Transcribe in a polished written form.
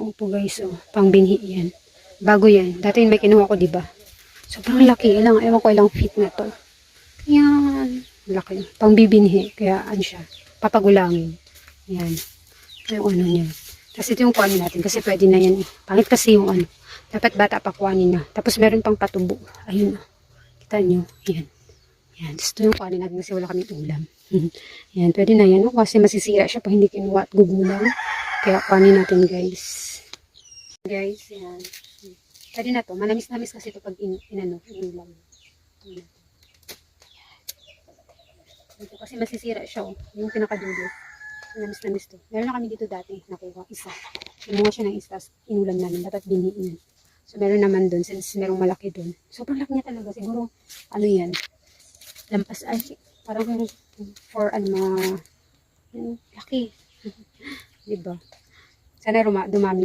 buo po guys. Oh, pang binhi yan. Bago yan. Dati may kinuha ko, diba? Sobrang laki. Ewan ko ilang feet na to. Yan. Laki. Pang bibinhi. Kaya ano siya. Papagulangin. Yan. Ito yung ano niya. Tapos ito yung kuhanin natin. Kasi pwede na yan. Pangit kasi yung ano. Dapat bata pa kuhanin na. Tapos meron pang patubo. Ayun. Kita nyo. Yan. Yan. Tapos ito yung kuhanin natin kasi wala kaming ulam. Yan. Pwede na yan. Kasi masisira siya pag hindi kinuha at gugulang. Kaya kuhanin natin guys. Guys. Yan. Pwede na to. Manamis-namis kasi ito pag inulam. Dito kasi masisira siya. Oh. Yung pinakadulo. Manamis-namis to. Meron na kami dito dati. Nakuha. Isa. Inuha siya ng isa. Inulam namin. Dapat biniin. So meron naman dun. Since merong malaki dun. Sobrang laki niya talaga. Siguro ano yan. Lampas ay. Parang for ano. Laki. Diba? Sana dumami.